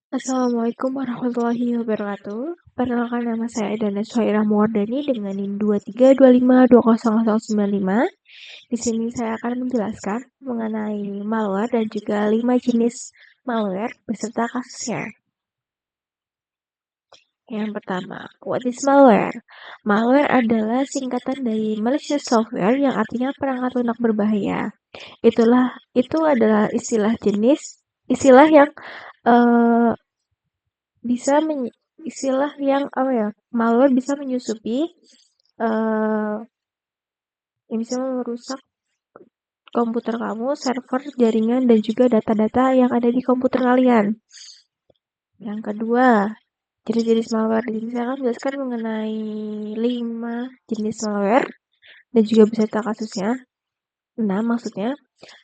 Assalamualaikum warahmatullahi wabarakatuh. Perkenalkan nama saya Dana Suhairah Muwardani dengan NIM 2325200095. Di sini saya akan menjelaskan mengenai malware dan juga 5 jenis malware beserta kasusnya. Yang pertama, what is malware? Malware adalah singkatan dari malicious software yang artinya perangkat lunak berbahaya. Itu adalah istilah yang eh, bisa istilah yang malware bisa menyusupi yang bisa merusak komputer kamu, server, jaringan, dan juga data-data yang ada di komputer kalian. Yang kedua, jenis-jenis malware. Di sini saya akan menjelaskan mengenai 5 jenis malware dan juga beserta kasusnya. 6 maksudnya.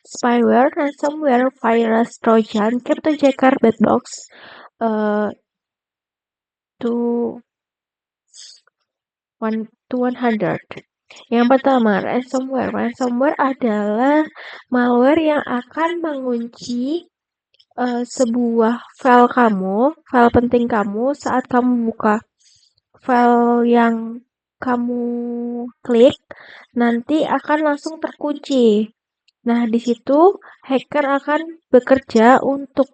Spyware, ransomware, virus, trojan, cryptojacker, bedbox, to 100. Yang pertama, ransomware. Ransomware adalah malware yang akan mengunci sebuah file penting kamu saat kamu buka file yang kamu klik, nanti akan langsung terkunci. Nah, di situ hacker akan bekerja untuk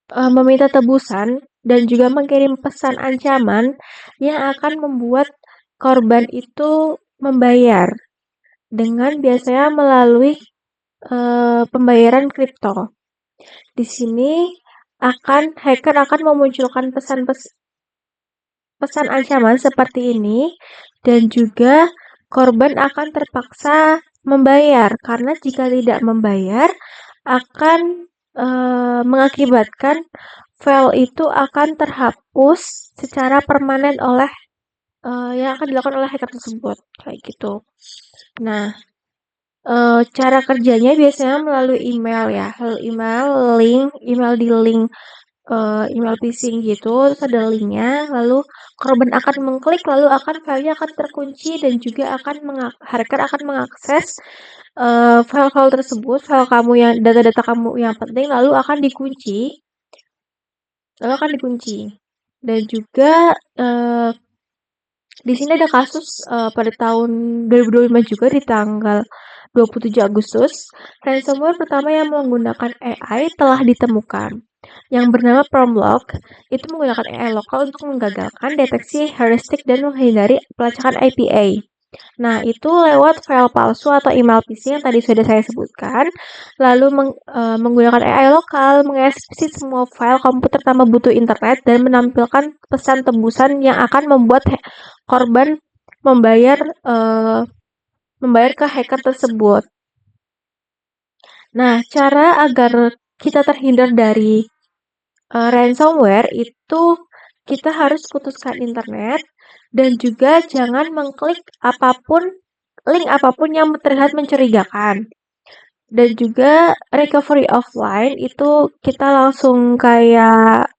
meminta tebusan dan juga mengirim pesan ancaman yang akan membuat korban itu membayar dengan biasanya melalui pembayaran kripto. Di sini hacker akan memunculkan pesan ancaman seperti ini dan juga korban akan terpaksa membayar karena jika tidak membayar akan mengakibatkan file itu akan terhapus secara permanen oleh yang akan dilakukan oleh hacker tersebut kayak gitu. Nah, cara kerjanya biasanya melalui email ya, email di link email phishing gitu, terus ada linknya, lalu korban akan mengklik, lalu filenya akan terkunci dan juga hacker akan mengakses file-file tersebut, file kamu yang data-data kamu yang penting, lalu akan dikunci, dan juga di sini ada kasus pada tahun 2025 juga di tanggal 27 Agustus, ransomware pertama yang menggunakan AI telah ditemukan. Yang bernama Promlock itu menggunakan AI lokal untuk menggagalkan deteksi heuristik dan menghindari pelacakan IPA. Nah, itu lewat file palsu atau email phishing yang tadi sudah saya sebutkan. Lalu menggunakan AI lokal, mengeksekusi semua file komputer tanpa butuh internet dan menampilkan pesan tebusan yang akan membuat korban membayar ke hacker tersebut. Nah, cara agar kita terhindar dari ransomware itu kita harus putuskan internet dan juga jangan mengklik link apapun yang terlihat mencurigakan. Dan juga recovery offline itu kita langsung kayak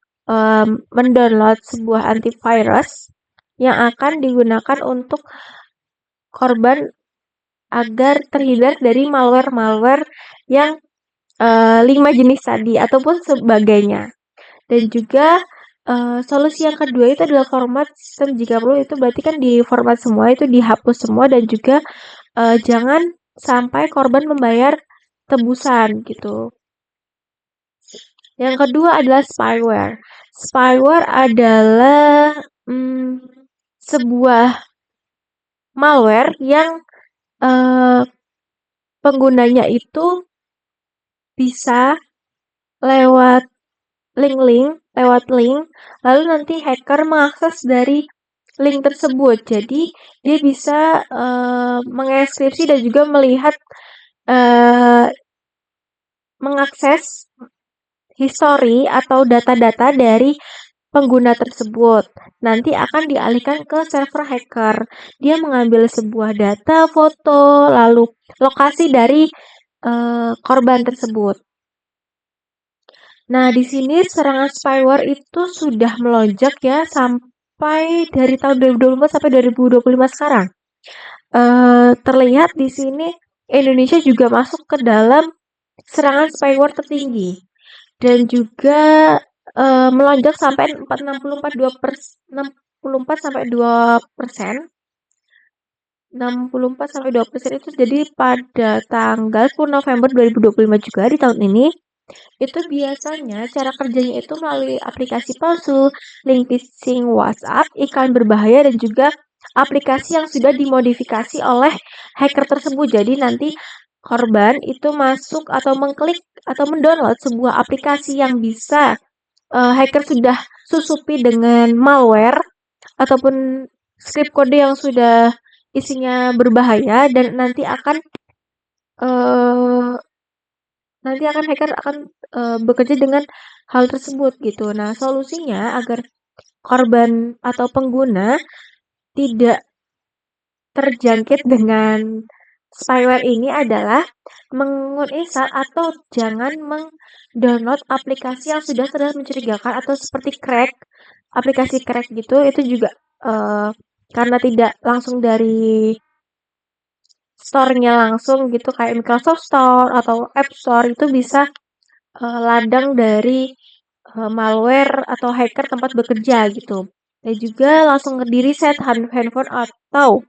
mendownload sebuah antivirus yang akan digunakan untuk korban agar terhindar dari malware-malware yang 5 jenis tadi ataupun sebagainya. Dan juga solusi yang kedua itu adalah format sistem. Jika perlu itu berarti kan di format semua, itu dihapus semua, dan juga jangan sampai korban membayar tebusan gitu. Yang kedua adalah spyware. Spyware adalah sebuah malware yang penggunanya itu bisa lewat link, lalu nanti hacker mengakses dari link tersebut. Jadi dia bisa mengekskripsi dan juga melihat mengakses history atau data-data dari pengguna tersebut. Nanti akan dialihkan ke server hacker. Dia mengambil sebuah data, foto, lalu lokasi dari korban tersebut. Nah, di sini serangan spyware itu sudah melonjak ya sampai dari tahun 2024 sampai 2025 sekarang. Terlihat di sini Indonesia juga masuk ke dalam serangan spyware tertinggi. Dan juga melonjak sampai 64 sampai 2%. 64 sampai 2% itu jadi pada tanggal 10 November 2025 juga di tahun ini. Itu biasanya cara kerjanya itu melalui aplikasi palsu, link phishing WhatsApp, iklan berbahaya, dan juga aplikasi yang sudah dimodifikasi oleh hacker tersebut. Jadi nanti korban itu masuk atau mengklik atau mendownload sebuah aplikasi yang bisa hacker sudah susupi dengan malware ataupun script kode yang sudah isinya berbahaya, dan uh, hacker akan bekerja dengan hal tersebut gitu. Nah, solusinya agar korban atau pengguna tidak terjangkit dengan spyware ini adalah menginstal atau jangan mendownload aplikasi yang sudah terlihat mencurigakan atau seperti crack, aplikasi crack gitu. Itu juga karena tidak langsung dari store-nya langsung gitu kayak Microsoft Store atau App Store, itu bisa ladang dari malware atau hacker tempat bekerja gitu. Dan juga langsung di-reset handphone atau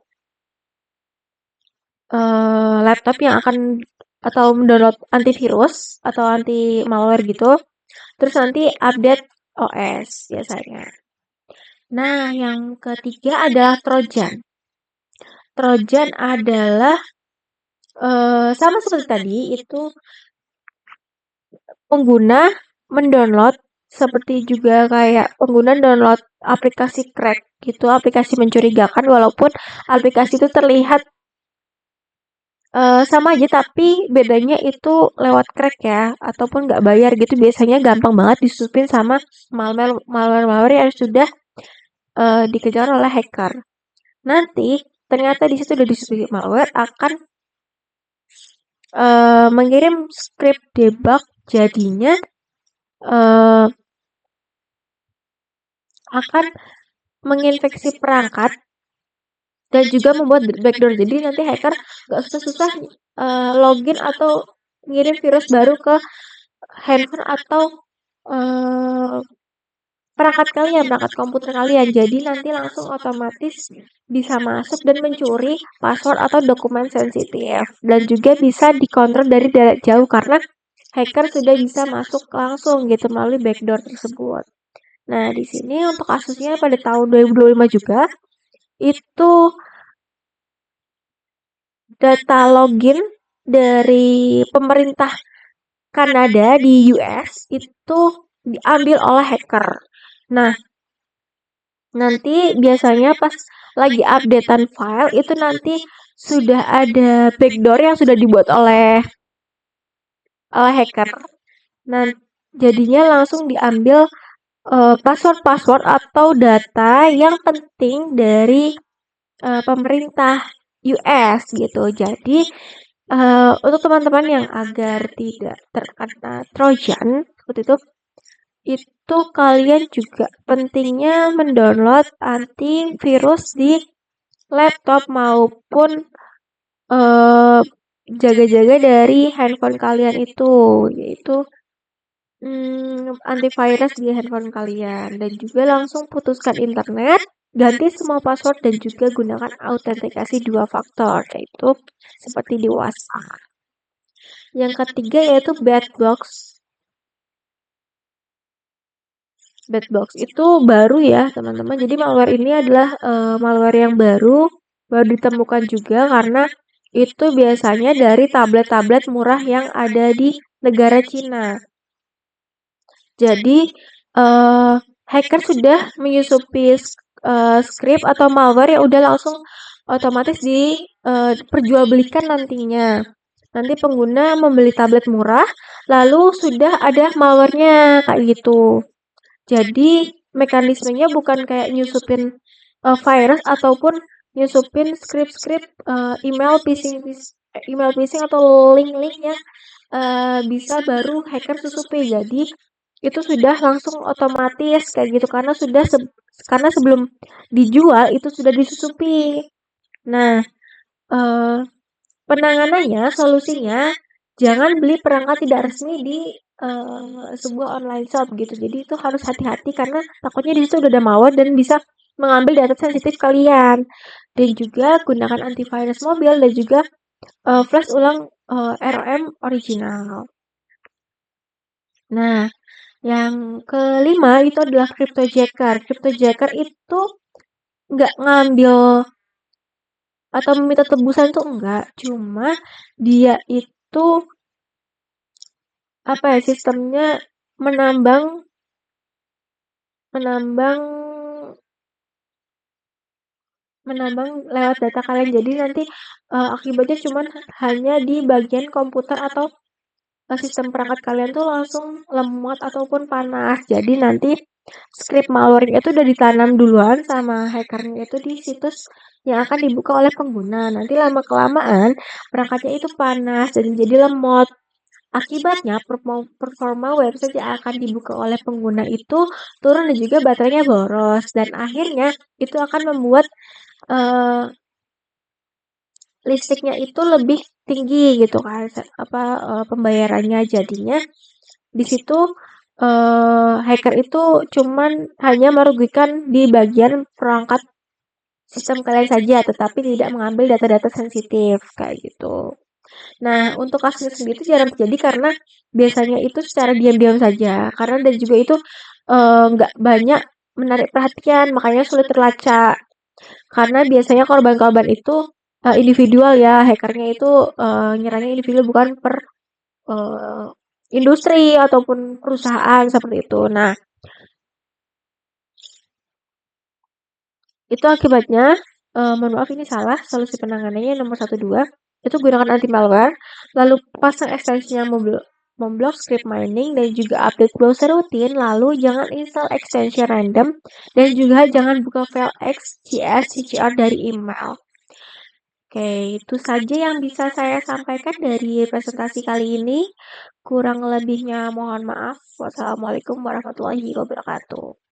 laptop yang akan atau mendownload antivirus atau anti malware gitu. Terus nanti update OS biasanya. Nah, yang ketiga adalah Trojan. Trojan adalah sama seperti tadi, itu pengguna mendownload seperti juga kayak pengguna download aplikasi crack gitu, aplikasi mencurigakan, walaupun aplikasi itu terlihat sama aja, tapi bedanya itu lewat crack ya, ataupun nggak bayar gitu. Biasanya gampang banget disusupin sama malware yang sudah dikejar oleh hacker. Nanti ternyata di situ udah disusupi malware akan mengirim script debug, jadinya akan menginfeksi perangkat dan juga membuat backdoor. Jadi nanti hacker nggak susah-susah login atau ngirim virus baru ke handphone atau perangkat kalian, perangkat komputer kalian. Jadi nanti langsung otomatis bisa masuk dan mencuri password atau dokumen sensitif. Dan juga bisa dikontrol dari jarak jauh karena hacker sudah bisa masuk langsung gitu melalui backdoor tersebut. Nah, di sini untuk kasusnya pada tahun 2025 juga, itu data login dari pemerintah Kanada di US itu diambil oleh hacker. Nah, nanti biasanya pas lagi updatean file itu nanti sudah ada backdoor yang sudah dibuat oleh hacker. Nah, jadinya langsung diambil password atau data yang penting dari pemerintah US gitu. Jadi untuk teman-teman yang agar tidak terkena Trojan seperti itu kalian juga pentingnya mendownload antivirus di laptop maupun jaga-jaga dari handphone kalian itu, yaitu antivirus di handphone kalian. Dan juga langsung putuskan internet, ganti semua password, dan juga gunakan autentikasi 2 faktor, yaitu seperti di WhatsApp. Yang ketiga yaitu Bedbox. Bedbox itu baru ya teman-teman. Jadi malware ini adalah malware yang baru ditemukan juga, karena itu biasanya dari tablet-tablet murah yang ada di negara Cina. Jadi hacker sudah menyusupi script atau malware yang udah langsung otomatis diperjualbelikan nantinya. Nanti pengguna membeli tablet murah, lalu sudah ada malwarenya kayak gitu. Jadi mekanismenya bukan kayak nyusupin virus ataupun nyusupin script email phishing atau link-link yang bisa baru hacker susupi. Jadi itu sudah langsung otomatis kayak gitu, karena karena sebelum dijual itu sudah disusupi. Nah, penanganannya, solusinya, jangan beli perangkat tidak resmi di sebuah online shop gitu. Jadi itu harus hati-hati karena takutnya di situ udah ada malware dan bisa mengambil data sensitif kalian. Dan juga gunakan antivirus mobil dan juga flash ulang ROM original. Nah, yang kelima itu adalah cryptojacker. Cryptojacker itu nggak ngambil atau meminta tebusan tuh enggak, cuma dia itu apa ya sistemnya menambang menambang menambang lewat data kalian. Jadi nanti akibatnya cuman hanya di bagian komputer atau sistem perangkat kalian tuh langsung lemot ataupun panas. Jadi nanti script malware itu udah ditanam duluan sama hackernya itu di situs yang akan dibuka oleh pengguna. Nanti lama-kelamaan perangkatnya itu panas dan jadi lemot. Akibatnya performa website yang akan dibuka oleh pengguna itu turun dan juga baterainya boros. Dan akhirnya itu akan membuat uh, listriknya itu lebih tinggi gitu kan pembayarannya. Jadinya di situ hacker itu cuman hanya merugikan di bagian perangkat sistem kalian saja, tetapi tidak mengambil data-data sensitif kayak gitu. Nah, untuk kasus sendiri jarang terjadi karena biasanya itu secara diam-diam saja. Karena dan juga itu nggak banyak menarik perhatian, makanya sulit terlacak. Karena biasanya korban-korban itu individual ya, hackernya itu nyerangnya individu bukan per uh, industri ataupun perusahaan seperti itu. Nah, itu akibatnya, mohon maaf ini salah, solusi penanganannya nomor 12, itu gunakan anti malware, lalu pasang extension memblok script mining dan juga update browser rutin, lalu jangan install extension random dan juga jangan buka file XJS CCR dari email. Oke, itu saja yang bisa saya sampaikan dari presentasi kali ini. Kurang lebihnya mohon maaf. Wassalamualaikum warahmatullahi wabarakatuh.